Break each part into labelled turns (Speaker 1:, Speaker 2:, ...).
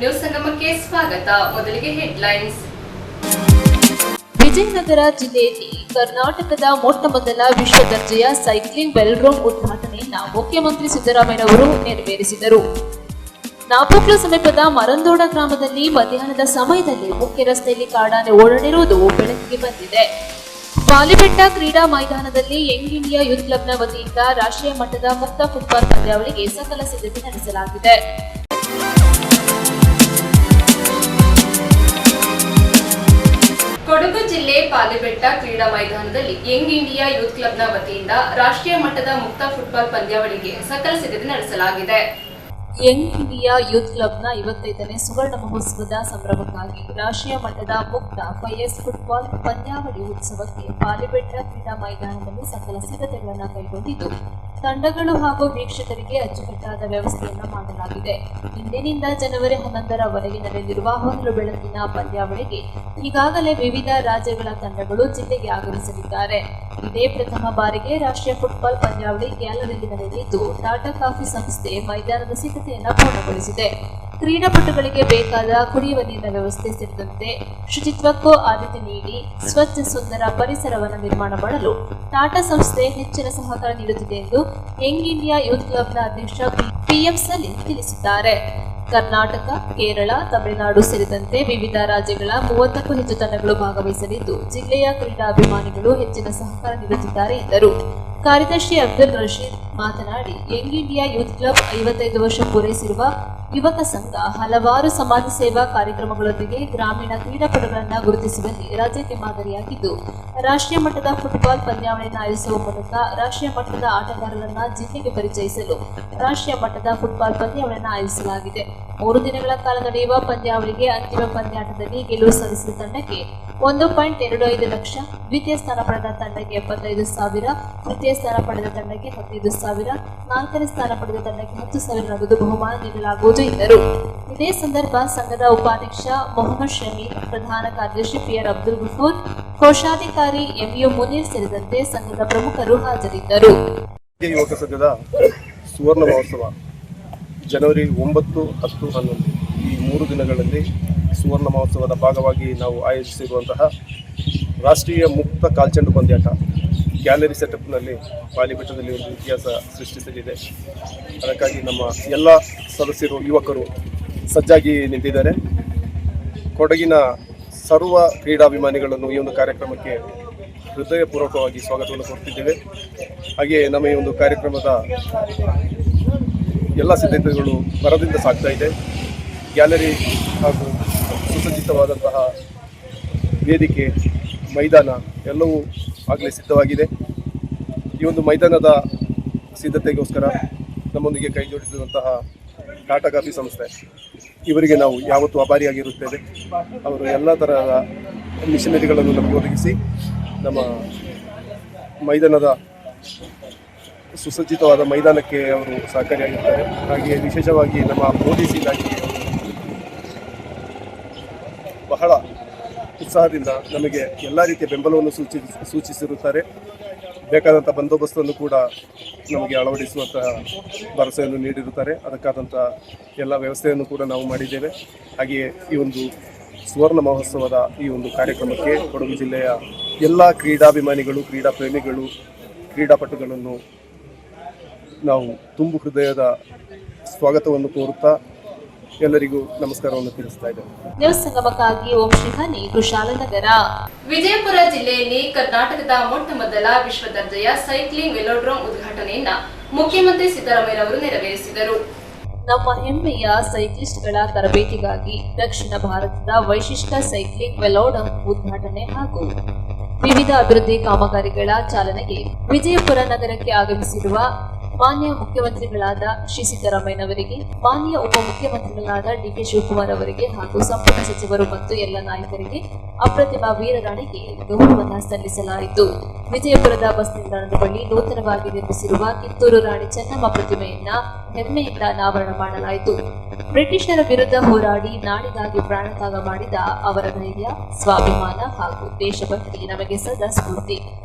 Speaker 1: News ಸಂಗಮಕ್ಕೆ ಸ್ವಾಗತ. ಮೊದಲಿಗೆ headlines.
Speaker 2: Vijayanagara ಜಿಲ್ಲೆಯಲ್ಲಿ ಕರ್ನಾಟಕದ ಮೊಟ್ಟ ಮೊದಲ ವಿಶ್ವ ದರ್ಜೆಯ ಸೈಕ್ಲಿಂಗ್ ವೆಲ್ರೋಡ್ ಉದ್ಘಾಟನೆಯನ್ನು ಮುಖ್ಯಮಂತ್ರಿ ಸಿದ್ದರಾಮಯ್ಯ ನೆರವೇರಿಸಿದರು. ನಾಪೋಕ್ಲ ಸಮೀಪದ ಮರಂದೋಡ ಗ್ರಾಮದಲ್ಲಿ ಮಧ್ಯಾಹ್ನದ ಸಮಯದಲ್ಲಿ ಮುಖ್ಯ ರಸ್ತೆಯಲ್ಲಿ ಕಾಡಾನೆ ಓಡಾಡಿರುವುದು ಬೆಳಕಿಗೆ ಬಂದಿದೆ. ಪಾಲಿಬೆಟ್ಟ ಕ್ರೀಡಾ ಮೈದಾನದಲ್ಲಿ ಯಂಗ್ ಇಂಡಿಯಾ ಯೂತ್ ಕ್ಲಬ್ನ ವತಿಯಿಂದ ರಾಷ್ಟ್ರೀಯ ಮಟ್ಟದ ಮುಕ್ತ ಫುಟ್ಬಾಲ್ ಪಂದ್ಯಾವಳಿಗೆ ಸಕಲ ಸಿದ್ಧತೆ ನಡೆಸಲಾಗಿದೆ.
Speaker 1: ಕೊಡಗು ಜಿಲ್ಲೆ ಪಾಲಿಬೆಟ್ಟ ಕ್ರೀಡಾ ಮೈದಾನದಲ್ಲಿ ಯಂಗ್ ಇಂಡಿಯಾ ಯೂತ್ ಕ್ಲಬ್ನ ವತಿಯಿಂದ ರಾಷ್ಟ್ರೀಯ ಮಟ್ಟದ ಮುಕ್ತ ಫುಟ್ಬಾಲ್ ಪಂದ್ಯಾವಳಿಗೆ ಸಕಲ ಸಿದ್ಧತೆ ನಡೆಸಲಾಗಿದೆ.
Speaker 2: ಯಂಗ್ ಇಂಡಿಯಾ ಯೂತ್ ಕ್ಲಬ್ನ 55ನೇ ಸುವರ್ಣ ಮಹೋತ್ಸವದ ಸಂಭ್ರಮಕ್ಕಾಗಿ ರಾಷ್ಟ್ರೀಯ ಮಟ್ಟದ ಮುಕ್ತ 5S ಫುಟ್ಬಾಲ್ ಪಂದ್ಯಾವಳಿ ಉತ್ಸವಕ್ಕೆ ಪಾಲಿಬೆಟ್ಟ ಕ್ರೀಡಾ ಮೈದಾನದಲ್ಲಿ ಸಕಲ ಸಿದ್ಧತೆಗಳನ್ನು ಕೈಗೊಂಡಿದ್ದು ತಂಡಗಳು ಹಾಗೂ ವೀಕ್ಷಕರಿಗೆ ಅಚ್ಚುಕಟ್ಟಾದ ವ್ಯವಸ್ಥೆಯನ್ನು ಮಾಡಲಾಗಿದೆ. ಇಂದಿನಿಂದ ಜನವರಿ 11ರವರೆಗೆ ನಡೆಯಲಿರುವ ಹೊನಲು ಬೆಳಕಿನ ಪಂದ್ಯಾವಳಿಗೆ ಈಗಾಗಲೇ ವಿವಿಧ ರಾಜ್ಯಗಳ ತಂಡಗಳು ಜಿಲ್ಲೆಗೆ ಆಗಮಿಸಲಿದ್ದಾರೆ. ಇದೇ ಪ್ರಥಮ ಬಾರಿಗೆ ರಾಷ್ಟ್ರೀಯ ಫುಟ್ಬಾಲ್ ಪಂದ್ಯಾವಳಿ ಗ್ಯಾಲರಿಯಲ್ಲಿ ನಡೆಯಲಿದ್ದು ಟಾಟಾ ಕಾಫಿ ಸಂಸ್ಥೆ ಮೈದಾನದ ಸಿದ್ಧತೆಯನ್ನು ಪೂರ್ಣಗೊಳಿಸಿದೆ. ಕ್ರೀಡಾಪಟುಗಳಿಗೆ ಬೇಕಾದ ಕುಡಿಯುವ ನೀರಿನ ವ್ಯವಸ್ಥೆ ಸೇರಿದಂತೆ ಶುಚಿತ್ವಕ್ಕೂ ಆದ್ಯತೆ ನೀಡಿ ಸ್ವಚ್ಛ ಸುಂದರ ಪರಿಸರವನ್ನು ನಿರ್ಮಾಣ ಮಾಡಲು ಟಾಟಾ ಸಂಸ್ಥೆ ಹೆಚ್ಚಿನ ಸಹಕಾರ ನೀಡುತ್ತಿದೆ ಎಂದು ಯಂಗ್ ಇಂಡಿಯಾ ಯೂತ್ ಕ್ಲಬ್ನ ಅಧ್ಯಕ್ಷ PM ಸಲೀಂ ತಿಳಿಸಿದ್ದಾರೆ. ಕರ್ನಾಟಕ, ಕೇರಳ, ತಮಿಳುನಾಡು ಸೇರಿದಂತೆ ವಿವಿಧ ರಾಜ್ಯಗಳ 30ಕ್ಕೂ ಹೆಚ್ಚು ತಂಡಗಳು ಭಾಗವಹಿಸಲಿದ್ದು ಜಿಲ್ಲೆಯ ಕ್ರೀಡಾಭಿಮಾನಿಗಳು ಹೆಚ್ಚಿನ ಸಹಕಾರ ನೀಡುತ್ತಿದ್ದಾರೆ ಎಂದರು. ಕಾರ್ಯದರ್ಶಿ ಅಬ್ದುಲ್ ರಶೀದ್ ಮಾತನಾಡಿ, ಯಂಗ್ ಇಂಡಿಯಾ ಯೂತ್ ಕ್ಲಬ್ 55 ವರ್ಷ ಪೂರೈಸಿರುವ ಯುವಕ ಸಂಘ ಹಲವಾರು ಸಮಾಜ ಸೇವಾ ಕಾರ್ಯಕ್ರಮಗಳೊಂದಿಗೆ ಗ್ರಾಮೀಣ ಕ್ರೀಡಾಪಟುಗಳನ್ನು ಗುರುತಿಸುವಲ್ಲಿ ರಾಜ್ಯಕ್ಕೆ ಮಾದರಿಯಾಗಿದ್ದು ರಾಷ್ಟ್ರೀಯ ಮಟ್ಟದ ಫುಟ್ಬಾಲ್ ಪಂದ್ಯಾವಳಿಯನ್ನು ಆಯೋಜಿಸುವ ಮೂಲಕ ರಾಷ್ಟ್ರೀಯ ಮಟ್ಟದ ಆಟಗಾರರನ್ನು ಜಿಲ್ಲೆಗೆ ಪರಿಚಯಿಸಲು ರಾಷ್ಟ್ರೀಯ ಮಟ್ಟದ ಫುಟ್ಬಾಲ್ ಪಂದ್ಯಾವಳಿಯನ್ನು ಆಯೋಜಿಸಲಾಗಿದೆ. 3 ದಿನಗಳ ಕಾಲ ನಡೆಯುವ ಪಂದ್ಯಾವಳಿಗೆ ಅಂತಿಮ ಪಂದ್ಯಾಟದಲ್ಲಿ ಗೆಲುವು ಸಾಧಿಸಿದ ತಂಡಕ್ಕೆ 1.25 ಲಕ್ಷ, ದ್ವಿತೀಯ ಸ್ಥಾನ ಪಡೆದ ತಂಡಕ್ಕೆ 75,000, ತೃತೀಯ ಸ್ಥಾನ ಪಡೆದ ತಂಡಕ್ಕೆ 15,000, 4ನೇ ಸ್ಥಾನ ಪಡೆದ ತಂಡಕ್ಕೆ 10,000 ನಗದು ಬಹುಮಾನ ನೀಡಲಾಗುವುದು ಎಂದರು. ಇದೇ ಸಂದರ್ಭ ಸಂಘದ ಉಪಾಧ್ಯಕ್ಷ ಮೊಹಮ್ಮದ್ ಶಮೀರ್, ಪ್ರಧಾನ ಕಾರ್ಯದರ್ಶಿ PR ಅಬ್ದುಲ್ ಗಫೂರ್, ಕೋಶಾಧಿಕಾರಿ MU ಮುನೀರ್ ಸೇರಿದಂತೆ ಸಂಘದ ಪ್ರಮುಖರು ಹಾಜರಿದ್ದರು.
Speaker 3: ಯುವಕ ಸಂಘದ ಸುವರ್ಣ ಮಹೋತ್ಸವ ಜನವರಿ 9, 10, 11 ಈ 3 ದಿನಗಳಲ್ಲಿ ಸುವರ್ಣ ಮಹೋತ್ಸವದ ಭಾಗವಾಗಿ ನಾವು ಆಯೋಜಿಸಿರುವಂತಹ ರಾಷ್ಟ್ರೀಯ ಮುಕ್ತ ಕಾಲ್ಚೆಂಡು ಪಂದ್ಯಾಟ ಗ್ಯಾಲರಿ ಸೆಟಪ್ನಲ್ಲಿ ಪಾಲಿಬೆಟ್ಟದಲ್ಲಿ ಒಂದು ಇತಿಹಾಸ ಸೃಷ್ಟಿಸಲಿದೆ. ಅದಕ್ಕಾಗಿ ನಮ್ಮ ಎಲ್ಲ ಸದಸ್ಯರು, ಯುವಕರು ಸಜ್ಜಾಗಿ ನಿಂತಿದ್ದಾರೆ. ಕೊಡಗಿನ ಸರ್ವ ಕ್ರೀಡಾಭಿಮಾನಿಗಳನ್ನು ಈ ಒಂದು ಕಾರ್ಯಕ್ರಮಕ್ಕೆ ಹೃದಯಪೂರ್ವಕವಾಗಿ ಸ್ವಾಗತವನ್ನು ಕೊಡ್ತಿದ್ದೇವೆ. ಹಾಗೆಯೇ ನಮ್ಮ ಈ ಒಂದು ಕಾರ್ಯಕ್ರಮದ ಎಲ್ಲ ಸಿದ್ಧತೆಗಳು ಭರದಿಂದ ಸಾಗ್ತಾ ಇದೆ. ಗ್ಯಾಲರಿ ಹಾಗೂ ಸುಸಜ್ಜಿತವಾದಂತಹ ವೇದಿಕೆ, ಮೈದಾನ ಎಲ್ಲವೂ ಆಗಲೇ ಸಿದ್ಧವಾಗಿದೆ. ಈ ಒಂದು ಮೈದಾನದ ಸಿದ್ಧತೆಗೋಸ್ಕರ ನಮ್ಮೊಂದಿಗೆ ಕೈ ಜೋಡಿಸಿರುವಂತಹ ಟಾಟಾ ಕಾಫಿ ಸಂಸ್ಥೆ, ಇವರಿಗೆ ನಾವು ಯಾವತ್ತೂ ಆಭಾರಿಯಾಗಿರುತ್ತೇವೆ. ಅವರು ಎಲ್ಲ ತರಹದ ಮಿಷನರಿಗಳನ್ನು ನಮಗೆ ಒದಗಿಸಿ ನಮ್ಮ ಮೈದಾನದ ಸುಸಜ್ಜಿತವಾದ ಮೈದಾನಕ್ಕೆ ಅವರು ಸಹಕಾರಿಯಾಗಿದ್ದಾರೆ. ಹಾಗೆಯೇ ವಿಶೇಷವಾಗಿ ನಮ್ಮ ಪೊಲೀಸ್ ಇಲಾಖೆ ಬಹಳ ಉತ್ಸಾಹದಿಂದ ನಮಗೆ ಎಲ್ಲ ರೀತಿಯ ಬೆಂಬಲವನ್ನು ಸೂಚಿಸಿರುತ್ತಾರೆ. ಬೇಕಾದಂಥ ಬಂದೋಬಸ್ತನ್ನು ಕೂಡ ನಮಗೆ ಅಳವಡಿಸುವಂತಹ ಭರವಸೆಯನ್ನು ನೀಡಿರುತ್ತಾರೆ. ಅದಕ್ಕಾದಂಥ ಎಲ್ಲ ವ್ಯವಸ್ಥೆಯನ್ನು ಕೂಡ ನಾವು ಮಾಡಿದ್ದೇವೆ. ಹಾಗೆಯೇ ಈ ಒಂದು ಸುವರ್ಣ ಮಹೋತ್ಸವದ ಈ ಒಂದು ಕಾರ್ಯಕ್ರಮಕ್ಕೆ ಕೊಡಗು ಜಿಲ್ಲೆಯ ಎಲ್ಲ ಕ್ರೀಡಾಭಿಮಾನಿಗಳು, ಕ್ರೀಡಾ ಪ್ರೇಮಿಗಳು, ಕ್ರೀಡಾಪಟುಗಳನ್ನು ನಾವು ತುಂಬು ಹೃದಯದ ಸ್ವಾಗತವನ್ನು ಕೋರುತ್ತಾ ಎಲ್ಲರಿಗೂ ನಮಸ್ಕಾರವನ್ನು ತಿಳಿಸ್ತಾ ಇದ್ದೇವೆ.
Speaker 2: ನ್ಯೂಸ್ ಸಂಗಮಕ್ಕಾಗಿ ಓಂ ಶ್ರೀಹನಿ, ಕುಶಾಲನಗರ.
Speaker 1: ವಿಜಯಪುರ ಜಿಲ್ಲೆಯಲ್ಲಿ ಕರ್ನಾಟಕದ ಮೊಟ್ಟ ಮೊದಲ ವಿಶ್ವ ದರ್ಜೆಯ ಸೈಕ್ಲಿಂಗ್ ವೆಲೋಡ್ರೋಮ್ ಉದ್ಘಾಟನೆಯನ್ನ ಮುಖ್ಯಮಂತ್ರಿ ಸಿದ್ದರಾಮಯ್ಯ ನೆರವೇರಿಸಿದರು.
Speaker 2: ನಮ್ಮ ಹೆಮ್ಮೆಯ ಸೈಕ್ಲಿಸ್ಟ್ಗಳ ತರಬೇತಿಗಾಗಿ ದಕ್ಷಿಣ ಭಾರತದ ವೈಶಿಷ್ಟ್ಯ ಸೈಕ್ಲಿಂಗ್ ವೆಲೋಡ್ರೋಮ್ ಉದ್ಘಾಟನೆ ಹಾಗೂ ವಿವಿಧ ಅಭಿವೃದ್ಧಿ ಕಾಮಗಾರಿಗಳ ಚಾಲನೆಗೆ ವಿಜಯಪುರ ನಗರಕ್ಕೆ ಆಗಮಿಸಿರುವ ಮಾನ್ಯ ಮುಖ್ಯಮಂತ್ರಿಗಳಾದ ಶ್ರೀ ಸಿದ್ದರಾಮಯ್ಯನವರಿಗೆ, ಮಾನ್ಯ ಉಪಮುಖ್ಯಮಂತ್ರಿಗಳಾದ DK ಶಿವಕುಮಾರ್ ಅವರಿಗೆ ಹಾಗೂ ಸಂಪುಟ ಸಚಿವರು ಮತ್ತು ಎಲ್ಲ ನಾಯಕರಿಗೆ ಅಪ್ರತಿಮ ವೀರರಾಣಿಗೆ ಗೌರವವನ್ನು ಸಲ್ಲಿಸಲಾಯಿತು. ವಿಜಯಪುರದ ಬಸ್ ನಿಲ್ದಾಣದ ಬಳಿ ನೂತನವಾಗಿ ನಿರ್ಮಿಸಿರುವ ಕಿತ್ತೂರು ರಾಣಿ ಚೆನ್ನಮ್ಮ ಪ್ರತಿಮೆಯನ್ನ ಹೆಮ್ಮೆಯಿಂದ ಅನಾವರಣ ಮಾಡಲಾಯಿತು. ಬ್ರಿಟಿಷರ ವಿರುದ್ಧ ಹೋರಾಡಿ ನಾಡಿಗಾಗಿ ಪ್ರಾಣತ್ಯಾಗ ಮಾಡಿದ ಅವರ ಧೈರ್ಯ, ಸ್ವಾಭಿಮಾನ ಹಾಗೂ ದೇಶಭಕ್ತಿ ನಮಗೆ ಸದಾ ಸ್ಫೂರ್ತಿ.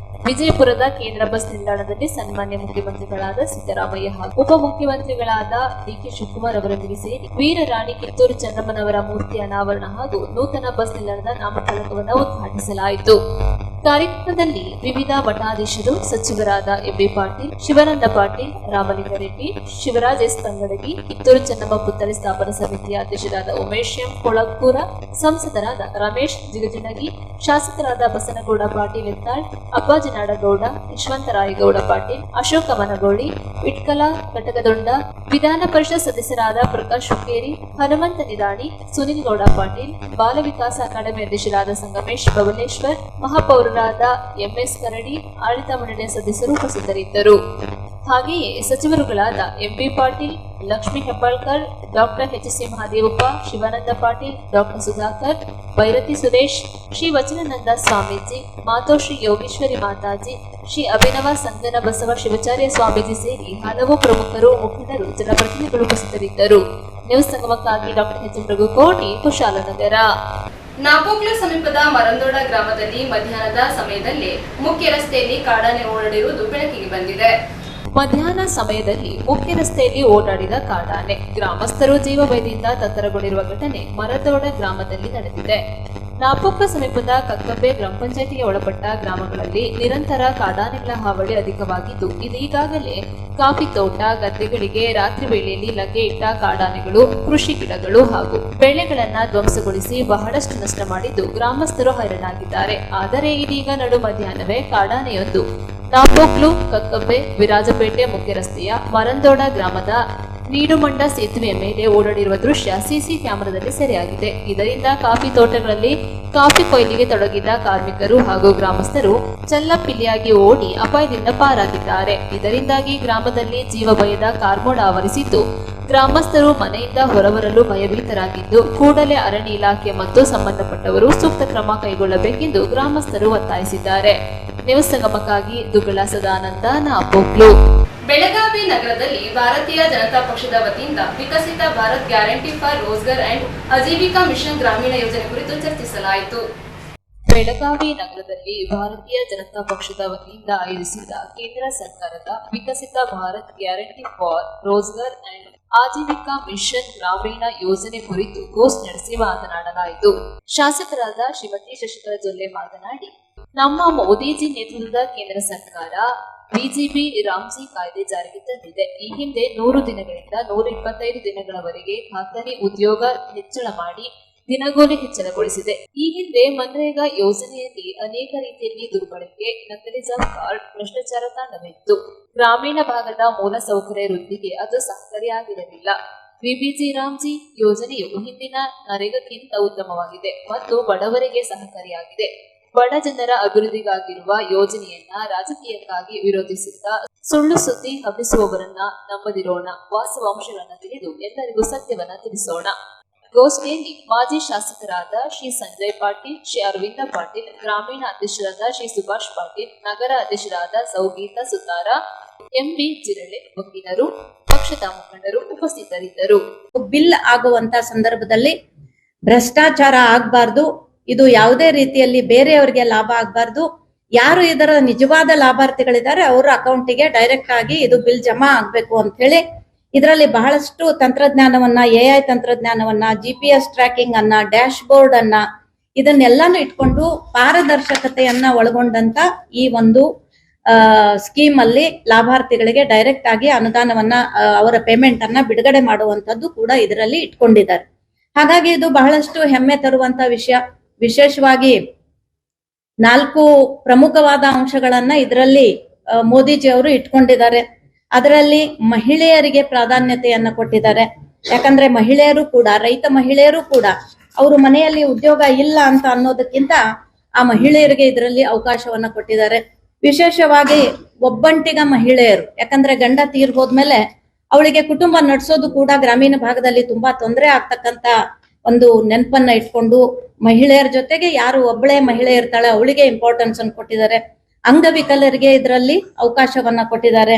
Speaker 2: ವಿಜಯಪುರದ ಕೇಂದ್ರ ಬಸ್ ನಿಲ್ದಾಣದಲ್ಲಿ ಸನ್ಮಾನ್ಯ ಮುಖ್ಯಮಂತ್ರಿಗಳಾದ ಸಿದ್ದರಾಮಯ್ಯ ಹಾಗೂ ಉಪಮುಖ್ಯಮಂತ್ರಿಗಳಾದ ಡಿಕೆ ಶಿವಕುಮಾರ್ ಅವರೊಂದಿಗೆ ಸೇರಿ ವೀರರಾಣಿ ಕಿತ್ತೂರು ಚೆನ್ನಮ್ಮನವರ ಮೂರ್ತಿ ಅನಾವರಣ ಹಾಗೂ ನೂತನ ಬಸ್ ನಿಲ್ದಾಣದ ನಾಮಫಲಕವನ್ನು ಉದ್ಘಾಟಿಸಲಾಯಿತು. ಕಾರ್ಯಕ್ರಮದಲ್ಲಿ ವಿವಿಧ ಮಠಾಧೀಶರು, ಸಚಿವರಾದ ಎಂಬಿ ಪಾಟೀಲ್, ಶಿವಾನಂದ ಪಾಟೀಲ್, ರಾಮಲಿಂಗಾರೆಡ್ಡಿ, ಶಿವರಾಜ್ ಎಸ್ ತಂಗಡಗಿ, ಕಿತ್ತೂರು ಚೆನ್ನಮ್ಮ ಪುತ್ಥಳಿ ಸ್ಥಾಪನಾ ಸಮಿತಿಯ ಅಧ್ಯಕ್ಷರಾದ ಉಮೇಶ್ ಎಂ ಕೊಳಗೂರ, ಸಂಸದರಾದ ರಮೇಶ್ ಜಿಗಜಿಣಗಿ, ಶಾಸಕರಾದ ಬಸನಗೌಡ ಪಾಟೀಲ್ ಎತ್ತಾಳ್, ಅಪ್ಪಾಜಿ ನಾಡಗೌಡ, ಯಶವಂತರಾಯಗೌಡ ಪಾಟೀಲ್, ಅಶೋಕ ಮನಗೋಳಿ, ವಿಟ್ಕಲ ಕಟಕದೊಂಡ, ವಿಧಾನ ಪರಿಷತ್ ಸದಸ್ಯರಾದ ಪ್ರಕಾಶ್ ಹುಕ್ಕೇರಿ, ಹನುಮಂತ ನಿದಾಣಿ, ಸುನಿಲ್ ಗೌಡ ಪಾಟೀಲ್, ಬಾಲ ವಿಕಾಸ ಅಕಾಡೆಮಿ ಅಧ್ಯಕ್ಷರಾದ ಸಂಗಮೇಶ್ ಬಬಲೇಶ್ವರ್, ಮಹಾಪೌರರಾದ ಎಂಎಸ್ ಕರಡಿ, ಆಡಳಿತ ಮಂಡಳಿಯ ಸದಸ್ಯರು ಉಪಸ್ಥಿತರಿದ್ದರು. ಹಾಗೆಯೇ ಸಚಿವರುಗಳಾದ MB Patil, Lakshmi Hebbalkar, doctor H C. Mahadevappa, Shivananda Patil, doctor Sudhakar, Byrathi Suresh, Shri Vachanananda Swamiji, Matoshri Yogeshwari Mataji, Shri Abhinava Sangana Basava Shivacharya Swamiji ಸೇರಿ ಹಲವು ಪ್ರಮುಖರು, ಮುಖಂಡರು, ಜನಪ್ರತಿನಿಧಿಗಳು ಉಪಸ್ಥಿತರಿದ್ದರು. ನ್ಯೂಸ್ ಸಂಗಮಕ್ಕಾಗಿ ಡಾಕ್ಟರ್ ಎಚ್. ರಘುಕೋಟಿ, ಕುಶಾಲನಗರ.
Speaker 1: ನಾಪೋಕ್ಲು ಸಮೀಪದ ಮರಂದೋಡ ಗ್ರಾಮದಲ್ಲಿ ಮಧ್ಯಾಹ್ನದ ಸಮಯದಲ್ಲಿ ಮುಖ್ಯ ರಸ್ತೆಯಲ್ಲಿ ಕಾಡಾನೆ ಓಡಾಡಿರುವುದು ಬೆಳಕಿಗೆ ಬಂದಿದೆ.
Speaker 2: ಮಧ್ಯಾಹ್ನ ಸಮಯದಲ್ಲಿ ಮುಖ್ಯ ರಸ್ತೆಯಲ್ಲಿ ಓಡಾಡಿದ ಕಾಡಾನೆ ಗ್ರಾಮಸ್ಥರು ಜೀವಭಯದಿಂದ ತತ್ತರಗೊಂಡಿರುವ ಘಟನೆ ಮರದೋಡ ಗ್ರಾಮದಲ್ಲಿ ನಡೆದಿದೆ. ನಾಪೋಕ್ಲು ಸಮೀಪದ ಕಕ್ಕಂಬೆ ಗ್ರಾಮ ಪಂಚಾಯಿತಿಗೆ ಒಳಪಟ್ಟ ಗ್ರಾಮಗಳಲ್ಲಿ ನಿರಂತರ ಕಾಡಾನೆಗಳ ಹಾವಳಿ ಅಧಿಕವಾಗಿದ್ದು, ಇದೀಗಾಗಲೇ ಕಾಫಿ ತೋಟ, ಗದ್ದೆಗಳಿಗೆ ರಾತ್ರಿ ವೇಳೆಯಲ್ಲಿ ಲಗ್ಗೆ ಇಟ್ಟ ಕಾಡಾನೆಗಳು ಕೃಷಿ ಗಿಡಗಳು ಹಾಗೂ ಬೆಳೆಗಳನ್ನ ಧ್ವಂಸಗೊಳಿಸಿ ಬಹಳಷ್ಟು ನಷ್ಟ ಮಾಡಿದ್ದು ಗ್ರಾಮಸ್ಥರು ಹೈರಾಣಾಗಿದ್ದಾರೆ. ಆದರೆ ಇದೀಗ ನಡು ಮಧ್ಯಾಹ್ನವೇ ಕಾಡಾನೆಯೊಂದು ನಾಪೋಕ್ಲು ಕಕ್ಕಂಬೆ ವಿರಾಜಪೇಟೆ ಮುಖ್ಯ ರಸ್ತೆಯ ಮರಂದೋಡ ಗ್ರಾಮದ ನೀಡುಮಂಡ ಸೇತುವೆಯ ಮೇಲೆ ಓಡಾಡಿರುವ ದೃಶ್ಯ ಸಿಸಿ ಕ್ಯಾಮೆರಾದಲ್ಲಿ ಸೆರೆಯಾಗಿದೆ. ಇದರಿಂದ ಕಾಫಿ ತೋಟಗಳಲ್ಲಿ ಕಾಫಿ ಕೊಯ್ಲಿಗೆ ತೊಡಗಿದ್ದ ಕಾರ್ಮಿಕರು ಹಾಗೂ ಗ್ರಾಮಸ್ಥರು ಚಲ್ಲಪಿಲ್ಲಿಯಾಗಿ ಓಡಿ ಅಪಾಯದಿಂದ ಪಾರಾಗಿದ್ದಾರೆ. ಇದರಿಂದಾಗಿ ಗ್ರಾಮದಲ್ಲಿ ಜೀವಭಯದ ಕಾರ್ಮೋಡ ಆವರಿಸಿದ್ದು, ಗ್ರಾಮಸ್ಥರು ಮನೆಯಿಂದ ಹೊರಬರಲು ಭಯಭೀತರಾಗಿದ್ದು, ಕೂಡಲೇ ಅರಣ್ಯ ಇಲಾಖೆ ಮತ್ತು ಸಂಬಂಧಪಟ್ಟವರು ಸೂಕ್ತ ಕ್ರಮ ಕೈಗೊಳ್ಳಬೇಕೆಂದು ಗ್ರಾಮಸ್ಥರು ಒತ್ತಾಯಿಸಿದ್ದಾರೆ. ನ್ಯೂಸ್ ಸಂಗಮಕ್ಕಾಗಿ ದುಗ್ಗಳ ಸದಾನಂದ, ನಾಪೋಕ್ಲು.
Speaker 1: ಬೆಳಗಾವಿ ನಗರದಲ್ಲಿ ಭಾರತೀಯ ಜನತಾ ಪಕ್ಷದ ವತಿಯಿಂದ Viksit Bharat Guarantee for Rozgar and Ajeevika Mission Gramin ಯೋಜನೆ ಕುರಿತು ಚರ್ಚಿಸಲಾಯಿತು.
Speaker 2: ಬೆಳಗಾವಿ ನಗರದಲ್ಲಿ ಭಾರತೀಯ ಜನತಾ ಪಕ್ಷದ ವತಿಯಿಂದ ಆಯೋಜಿಸಿದ ಕೇಂದ್ರ ಸರ್ಕಾರದ Viksit Bharat Guarantee for Rozgar and Ajeevika Mission Gramin ಯೋಜನೆ ಕುರಿತು ಗೋಷ್ಠಿ ನಡೆಸಿ ಮಾತನಾಡಲಾಯಿತು. ಶಾಸಕರಾದ ಶ್ರೀಮತಿ ಶಶಿಕಲಾ ಜೊಲ್ಲೆ ಮಾತನಾಡಿ, ನಮ್ಮ ಮೋದಿಜಿ ನೇತೃತ್ವದ ಕೇಂದ್ರ ಸರ್ಕಾರ ಬಿಜೆಪಿ ರಾಮ್ಜಿ ಕಾಯ್ದೆ ಜಾರಿಗೆ ತಂದಿದೆ. ಈ ಹಿಂದೆ 100 ದಿನಗಳಿಂದ 125 ದಿನಗಳವರೆಗೆ ಖಾಸಗಿ ಉದ್ಯೋಗ ಹೆಚ್ಚಳ ಮಾಡಿ ದಿನಗೂಲಿ ಹೆಚ್ಚಳಗೊಳಿಸಿದೆ. ಈ ಹಿಂದೆ ಮನ್ರೇಗಾ ಯೋಜನೆಯಲ್ಲಿ ಅನೇಕ ರೀತಿಯಲ್ಲಿ ದುರ್ಬಳಕೆ, ನಕಲಿ ಜಾಬ್ ಕಾರ್ಡ್, ಭ್ರಷ್ಟಾಚಾರ ತಾಂಡವಿತ್ತು. ಗ್ರಾಮೀಣ ಭಾಗದ ಮೂಲ ಸೌಕರ್ಯ ವೃದ್ಧಿಗೆ ಅದು ಸಹಕಾರಿಯಾಗಿರಲಿಲ್ಲ. ವಿಬಿಜಿ ರಾಮ್ಜಿ ಯೋಜನೆಯು ಹಿಂದಿನ ನರೇಗಾಕ್ಕಿಂತ ಉತ್ತಮವಾಗಿದೆ ಮತ್ತು ಬಡವರಿಗೆ ಸಹಕಾರಿಯಾಗಿದೆ. ಬಡ ಜನರ ಅಭಿವೃದ್ಧಿಗಾಗಿರುವ ಯೋಜನೆಯನ್ನ ರಾಜಕೀಯಕ್ಕಾಗಿ ವಿರೋಧಿಸುತ್ತಾ ಸುಳ್ಳು ಸುದ್ದಿ ಹಬ್ಬಿಸುವವರನ್ನ ನಂಬದಿರೋಣ. ವಾಸ್ತವಾಂಶಗಳನ್ನ ತಿಳಿದು ಎಲ್ಲರಿಗೂ ಸತ್ಯವನ್ನ ತಿಳಿಸೋಣ. ಗೋಷ್ಠಿಯಲ್ಲಿ ಮಾಜಿ ಶಾಸಕರಾದ ಶ್ರೀ ಸಂಜಯ್ ಪಾಟೀಲ್, ಶ್ರೀ ಅರವಿಂದ ಪಾಟೀಲ್, ಗ್ರಾಮೀಣ ಅಧ್ಯಕ್ಷರಾದ ಶ್ರೀ ಸುಭಾಷ್ ಪಾಟೀಲ್, ನಗರ ಅಧ್ಯಕ್ಷರಾದ ಸೌಗೀತಾ ಸುತಾರ, ಎಂಬಿ ಜಿರಳೆ, ವಕೀಲರು, ಪಕ್ಷದ ಮುಖಂಡರು ಉಪಸ್ಥಿತರಿದ್ದರು.
Speaker 4: ಬಿಲ್ ಆಗುವಂತ ಸಂದರ್ಭದಲ್ಲಿ ಭ್ರಷ್ಟಾಚಾರ ಆಗಬಾರ್ದು, ಇದು ಯಾವುದೇ ರೀತಿಯಲ್ಲಿ ಬೇರೆಯವರಿಗೆ ಲಾಭ ಆಗಬಾರ್ದು. ಯಾರು ಇದರ ನಿಜವಾದ ಲಾಭಾರ್ಥಿಗಳಿದ್ದಾರೆ ಅವರ ಅಕೌಂಟಿಗೆ ಡೈರೆಕ್ಟ್ ಆಗಿ ಇದು ಬಿಲ್ ಜಮಾ ಆಗ್ಬೇಕು ಅಂತ ಹೇಳಿ ಇದರಲ್ಲಿ ಬಹಳಷ್ಟು ತಂತ್ರಜ್ಞಾನವನ್ನ, AI ತಂತ್ರಜ್ಞಾನವನ್ನ, GPS ಟ್ರ್ಯಾಕಿಂಗ್ ಅನ್ನ, ಡ್ಯಾಶ್ ಬೋರ್ಡ್ ಅನ್ನ, ಇದನ್ನೆಲ್ಲಾನು ಇಟ್ಕೊಂಡು ಪಾರದರ್ಶಕತೆಯನ್ನ ಒಳಗೊಂಡಂತ ಈ ಒಂದು ಸ್ಕೀಮ್ ಅಲ್ಲಿ ಲಾಭಾರ್ಥಿಗಳಿಗೆ ಡೈರೆಕ್ಟ್ ಆಗಿ ಅನುದಾನವನ್ನ, ಅವರ ಪೇಮೆಂಟ್ ಅನ್ನ ಬಿಡುಗಡೆ ಮಾಡುವಂತದ್ದು ಕೂಡ ಇದರಲ್ಲಿ ಇಟ್ಕೊಂಡಿದ್ದಾರೆ. ಹಾಗಾಗಿ ಇದು ಬಹಳಷ್ಟು ಹೆಮ್ಮೆ ತರುವಂತ ವಿಷಯ. ವಿಶೇಷವಾಗಿ 4 ಪ್ರಮುಖವಾದ ಅಂಶಗಳನ್ನ ಇದರಲ್ಲಿ ಮೋದಿಜಿ ಅವರು ಇಟ್ಕೊಂಡಿದ್ದಾರೆ. ಅದರಲ್ಲಿ ಮಹಿಳೆಯರಿಗೆ ಪ್ರಾಧಾನ್ಯತೆಯನ್ನ ಕೊಟ್ಟಿದ್ದಾರೆ. ಯಾಕಂದ್ರೆ ಮಹಿಳೆಯರು ಕೂಡ, ರೈತ ಮಹಿಳೆಯರು ಕೂಡ ಅವರು ಮನೆಯಲ್ಲಿ ಉದ್ಯೋಗ ಇಲ್ಲ ಅಂತ ಅನ್ನೋದಕ್ಕಿಂತ ಆ ಮಹಿಳೆಯರಿಗೆ ಇದರಲ್ಲಿ ಅವಕಾಶವನ್ನ ಕೊಟ್ಟಿದ್ದಾರೆ. ವಿಶೇಷವಾಗಿ ಒಬ್ಬಂಟಿಗ ಮಹಿಳೆಯರು, ಯಾಕಂದ್ರೆ ಗಂಡ ತೀರ್ ಹೋದ್ಮೇಲೆ ಅವಳಿಗೆ ಕುಟುಂಬ ನಡೆಸೋದು ಕೂಡ ಗ್ರಾಮೀಣ ಭಾಗದಲ್ಲಿ ತುಂಬಾ ತೊಂದರೆ ಆಗ್ತಕ್ಕಂತ ಒಂದು ನೆನಪನ್ನ ಇಟ್ಕೊಂಡು ಮಹಿಳೆಯರ ಜೊತೆಗೆ ಯಾರು ಒಬ್ಬಳೇ ಮಹಿಳೆ ಇರ್ತಾಳೆ ಅವಳಿಗೆ ಇಂಪಾರ್ಟೆನ್ಸ್ ಅನ್ನು ಕೊಟ್ಟಿದ್ದಾರೆ. ಅಂಗವಿಕಲರಿಗೆ ಇದರಲ್ಲಿ ಅವಕಾಶವನ್ನ ಕೊಟ್ಟಿದ್ದಾರೆ.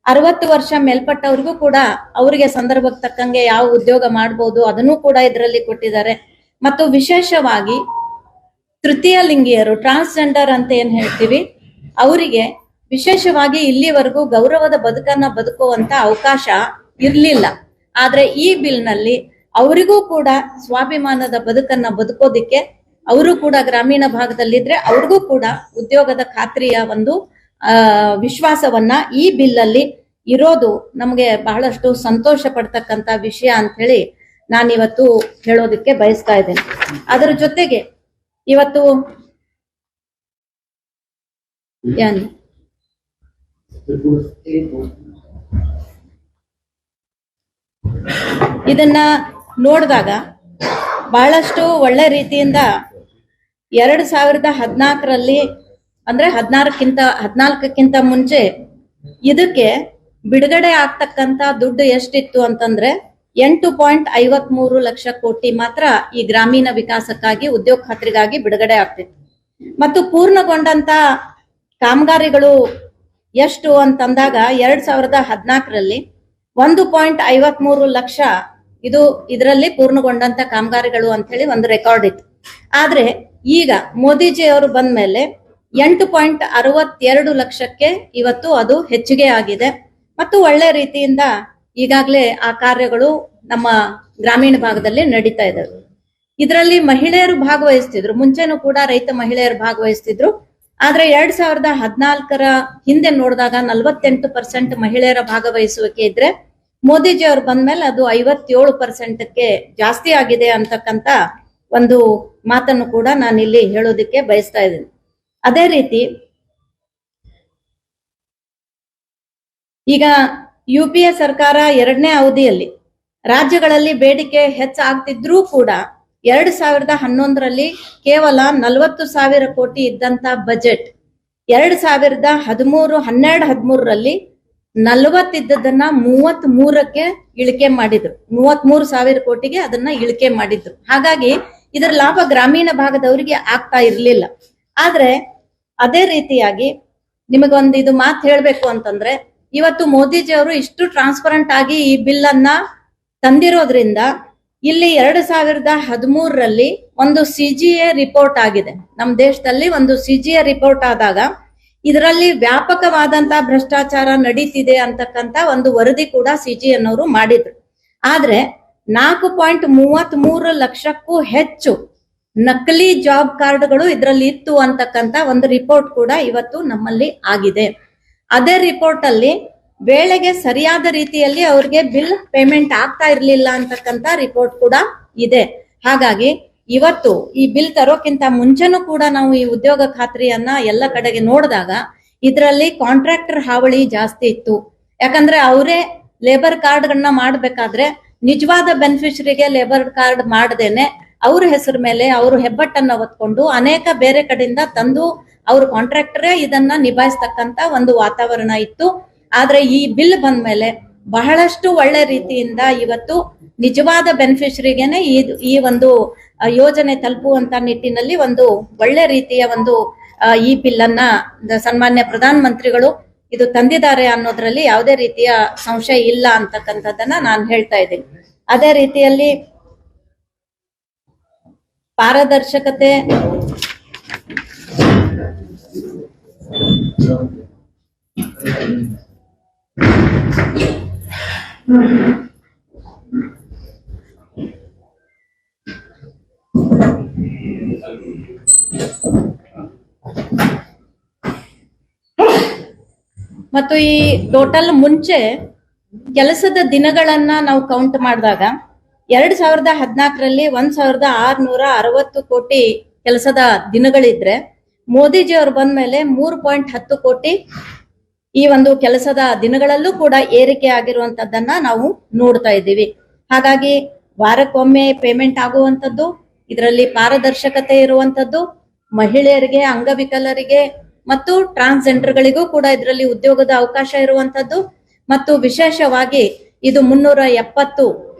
Speaker 4: 60 ವರ್ಷ ಮೇಲ್ಪಟ್ಟವ್ರಿಗೂ ಕೂಡ ಅವರಿಗೆ ಸಂದರ್ಭಕ್ಕೆ ತಕ್ಕಂಗೆ ಯಾವ ಉದ್ಯೋಗ ಮಾಡಬಹುದು ಅದನ್ನು ಕೂಡ ಇದರಲ್ಲಿ ಕೊಟ್ಟಿದ್ದಾರೆ. ಮತ್ತು ವಿಶೇಷವಾಗಿ ತೃತೀಯ ಲಿಂಗಿಯರು, ಟ್ರಾನ್ಸ್ಜೆಂಡರ್ ಅಂತ ಏನ್ ಹೇಳ್ತೀವಿ, ಅವರಿಗೆ ವಿಶೇಷವಾಗಿ ಇಲ್ಲಿವರೆಗೂ ಗೌರವದ ಬದುಕನ್ನ ಬದುಕುವಂತ ಅವಕಾಶ ಇರ್ಲಿಲ್ಲ. ಆದ್ರೆ ಈ ಬಿಲ್ ನಲ್ಲಿ ಅವರಿಗೂ ಕೂಡ ಸ್ವಾಭಿಮಾನದ ಬದುಕನ್ನ ಬದುಕೋದಿಕ್ಕೆ, ಅವರು ಕೂಡ ಗ್ರಾಮೀಣ ಭಾಗದಲ್ಲಿದ್ರೆ ಅವ್ರಿಗೂ ಕೂಡ ಉದ್ಯೋಗದ ಖಾತ್ರಿಯ ಒಂದು ವಿಶ್ವಾಸವನ್ನ ಈ ಬಿಲ್ ಅಲ್ಲಿ ಇರೋದು ನಮ್ಗೆ ಬಹಳಷ್ಟು ಸಂತೋಷ ಪಡ್ತಕ್ಕಂತ ವಿಷಯ ಅಂತ ಹೇಳಿ ನಾನಿವತ್ತು ಹೇಳೋದಕ್ಕೆ ಬಯಸ್ತಾ ಇದ್ದೇನೆ. ಅದರ ಜೊತೆಗೆ ಇವತ್ತು ಇದನ್ನ ನೋಡಿದಾಗ ಬಹಳಷ್ಟು ಒಳ್ಳೆ ರೀತಿಯಿಂದ 2014ರಲ್ಲಿ ಅಂದ್ರೆ 14ಕ್ಕಿಂತ ಮುಂಚೆ ಇದಕ್ಕೆ ಬಿಡುಗಡೆ ಆಗ್ತಕ್ಕಂತ ದುಡ್ಡು ಎಷ್ಟಿತ್ತು ಅಂತಂದ್ರೆ 8.53 ಲಕ್ಷ ಕೋಟಿ ಮಾತ್ರ ಈ ಗ್ರಾಮೀಣ ವಿಕಾಸಕ್ಕಾಗಿ, ಉದ್ಯೋಗ ಖಾತ್ರಿಗಾಗಿ ಬಿಡುಗಡೆ ಆಗ್ತಿತ್ತು. ಮತ್ತು ಪೂರ್ಣಗೊಂಡಂತ ಕಾಮಗಾರಿಗಳು ಎಷ್ಟು ಅಂತಂದಾಗ 2014ರಲ್ಲಿ 1.53 ಲಕ್ಷ ಇದರಲ್ಲಿ ಪೂರ್ಣಗೊಂಡಂತ ಕಾಮಗಾರಿಗಳು ಅಂತ ಹೇಳಿ ಒಂದು ರೆಕಾರ್ಡ್ ಇತ್ತು. ಆದ್ರೆ ಈಗ ಮೋದಿಜಿ ಅವರು ಬಂದ್ಮೇಲೆ 8.62 ಲಕ್ಷಕ್ಕೆ ಇವತ್ತು ಅದು ಹೆಚ್ಚಿಗೆ ಆಗಿದೆ. ಮತ್ತು ಒಳ್ಳೆ ರೀತಿಯಿಂದ ಈಗಾಗಲೇ ಆ ಕಾರ್ಯಗಳು ನಮ್ಮ ಗ್ರಾಮೀಣ ಭಾಗದಲ್ಲಿ ನಡೀತಾ ಇದ್ದಾವೆ. ಇದರಲ್ಲಿ ಮಹಿಳೆಯರು ಭಾಗವಹಿಸ್ತಿದ್ರು, ಮುಂಚೆನೂ ಕೂಡ ರೈತ ಮಹಿಳೆಯರು ಭಾಗವಹಿಸ್ತಿದ್ರು. ಆದ್ರೆ 2014ರ ಹಿಂದೆ ನೋಡಿದಾಗ 48% ಮಹಿಳೆಯರ ಭಾಗವಹಿಸುವಿಕೆ ಇದ್ರೆ, ಮೋದಿಜಿ ಅವ್ರು ಬಂದ್ಮೇಲೆ ಅದು 57%ಕ್ಕೆ ಜಾಸ್ತಿ ಆಗಿದೆ ಅಂತಕ್ಕಂತ ಒಂದು ಮಾತನ್ನು ಕೂಡ ನಾನು ಇಲ್ಲಿ ಹೇಳೋದಿಕ್ಕೆ ಬಯಸ್ತಾ ಇದ್ದೀನಿ. ಅದೇ ರೀತಿ ಈಗ UPA ಸರ್ಕಾರ 2ನೇ ಅವಧಿಯಲ್ಲಿ ರಾಜ್ಯಗಳಲ್ಲಿ ಬೇಡಿಕೆ ಹೆಚ್ಚಾಗ್ತಿದ್ರೂ ಕೂಡ 2011ರಲ್ಲಿ ಕೇವಲ 40,000 ಕೋಟಿ ಇದ್ದಂತ ಬಜೆಟ್ 2013-12-13ರಲ್ಲಿ 40 ಇದ್ದದನ್ನ 33ಕ್ಕೆ ಇಳಿಕೆ ಮಾಡಿದ್ರು. 33,000 ಕೋಟಿಗೆ ಅದನ್ನ ಇಳಿಕೆ ಮಾಡಿದ್ರು. ಹಾಗಾಗಿ ಇದರ ಲಾಭ ಗ್ರಾಮೀಣ ಭಾಗದವರಿಗೆ ಆಗ್ತಾ ಇರ್ಲಿಲ್ಲ. ಆದ್ರೆ ಅದೇ ರೀತಿಯಾಗಿ ನಿಮಗೊಂದು ಇದು ಮಾತು ಹೇಳ್ಬೇಕು ಅಂತಂದ್ರೆ, ಇವತ್ತು ಮೋದಿಜಿ ಅವರು ಇಷ್ಟು ಟ್ರಾನ್ಸ್ಪರೆಂಟ್ ಆಗಿ ಈ ಬಿಲ್ ಅನ್ನ ತಂದಿರೋದ್ರಿಂದ ಇಲ್ಲಿ 2013ರಲ್ಲಿ ಒಂದು CGA ರಿಪೋರ್ಟ್ ಆಗಿದೆ. ನಮ್ಮ ದೇಶದಲ್ಲಿ ಒಂದು CGA ರಿಪೋರ್ಟ್ ಆದಾಗ ಇದರಲ್ಲಿ ವ್ಯಾಪಕವಾದಂತಹ ಭ್ರಷ್ಟಾಚಾರ ನಡೀತಿದೆ ಅಂತಕ್ಕಂತ ಒಂದು ವರದಿ ಕೂಡ CGA ಅನ್ನೋರು ಮಾಡಿದ್ರು. ಆದ್ರೆ 4.33 ಲಕ್ಷಕ್ಕೂ ಹೆಚ್ಚು ನಕಲಿ ಜಾಬ್ ಕಾರ್ಡ್ಗಳು ಇದರಲ್ಲಿ ಇತ್ತು ಅಂತಕ್ಕಂತ ಒಂದು ರಿಪೋರ್ಟ್ ಕೂಡ ಇವತ್ತು ನಮ್ಮಲ್ಲಿ ಆಗಿದೆ. ಅದೇ ರಿಪೋರ್ಟ್ ಅಲ್ಲಿ ವೇಳೆಗೆ ಸರಿಯಾದ ರೀತಿಯಲ್ಲಿ ಅವ್ರಿಗೆ ಬಿಲ್ ಪೇಮೆಂಟ್ ಆಗ್ತಾ ಇರ್ಲಿಲ್ಲ ಅಂತಕ್ಕಂತ ರಿಪೋರ್ಟ್ ಕೂಡ ಇದೆ. ಹಾಗಾಗಿ ಇವತ್ತು ಈ ಬಿಲ್ ತರೋಕ್ಕಿಂತ ಮುಂಚೆನೂ ಕೂಡ ನಾವು ಈ ಉದ್ಯೋಗ ಖಾತ್ರಿಯನ್ನ ಎಲ್ಲ ಕಡೆಗೆ ನೋಡಿದಾಗ ಇದರಲ್ಲಿ ಕಾಂಟ್ರಾಕ್ಟರ್ ಹಾವಳಿ ಜಾಸ್ತಿ ಇತ್ತು. ಯಾಕಂದ್ರೆ ಅವರೇ ಲೇಬರ್ ಕಾರ್ಡ್ಗಳನ್ನ ಮಾಡ್ಬೇಕಾದ್ರೆ ನಿಜವಾದ ಬೆನಿಫಿಷರಿಗೆ ಲೇಬರ್ ಕಾರ್ಡ್ ಮಾಡದೇನೆ ಅವ್ರ ಹೆಸರು ಮೇಲೆ ಅವರು ಹೆಬ್ಬಟ್ಟನ್ನ ಹೊತ್ಕೊಂಡು ಅನೇಕ ಬೇರೆ ಕಡೆಯಿಂದ ತಂದು ಅವ್ರ ಕಾಂಟ್ರಾಕ್ಟರೇ ಇದನ್ನ ನಿಭಾಯಿಸ್ತಕ್ಕಂತ ಒಂದು ವಾತಾವರಣ ಇತ್ತು. ಆದ್ರೆ ಈ ಬಿಲ್ ಬಂದ್ಮೇಲೆ ಬಹಳಷ್ಟು ಒಳ್ಳೆ ರೀತಿಯಿಂದ ಇವತ್ತು ನಿಜವಾದ ಬೆನಿಫಿಷರಿಗೆನೆ ಈ ಒಂದು ಯೋಜನೆ ತಲುಪುವಂತ ನಿಟ್ಟಿನಲ್ಲಿ ಒಂದು ಒಳ್ಳೆ ರೀತಿಯ ಒಂದು ಈ ಬಿಲ್ ಅನ್ನ ಸನ್ಮಾನ್ಯ ಪ್ರಧಾನ ಮಂತ್ರಿಗಳು ಇದು ತಂದಿದ್ದಾರೆ ಅನ್ನೋದ್ರಲ್ಲಿ ಯಾವುದೇ ರೀತಿಯ ಸಂಶಯ ಇಲ್ಲ ಅಂತಕ್ಕಂಥದ್ದನ್ನ ನಾನು ಹೇಳ್ತಾ ಇದ್ದೀನಿ. ಅದೇ ರೀತಿಯಲ್ಲಿ ಪಾರದರ್ಶಕತೆ, ಮತ್ತು ಈ ಟೋಟಲ್ ಮುಂಚೆ ಕೆಲಸದ ದಿನಗಳನ್ನ ನಾವು ಕೌಂಟ್ ಮಾಡಿದಾಗ 2014ರಲ್ಲಿ 1,660 ಕೋಟಿ ಕೆಲಸದ ದಿನಗಳಿದ್ರೆ, ಮೋದಿಜಿ ಅವರು ಬಂದ್ಮೇಲೆ 3.10 ಕೋಟಿ ಈ ಒಂದು ಕೆಲಸದ ದಿನಗಳಲ್ಲೂ ಕೂಡ ಏರಿಕೆ ಆಗಿರುವಂತದ್ದನ್ನ ನಾವು ನೋಡ್ತಾ ಇದ್ದೀವಿ. ಹಾಗಾಗಿ ವಾರಕ್ಕೊಮ್ಮೆ ಪೇಮೆಂಟ್ ಆಗುವಂಥದ್ದು, ಇದರಲ್ಲಿ ಪಾರದರ್ಶಕತೆ ಇರುವಂತದ್ದು, ಮಹಿಳೆಯರಿಗೆ, ಅಂಗವಿಕಲರಿಗೆ ಮತ್ತು ಟ್ರಾನ್ಸ್ಜೆಂಡರ್ಗಳಿಗೂ ಕೂಡ ಇದರಲ್ಲಿ ಉದ್ಯೋಗದ ಅವಕಾಶ ಇರುವಂತದ್ದು, ಮತ್ತು ವಿಶೇಷವಾಗಿ ಇದು 370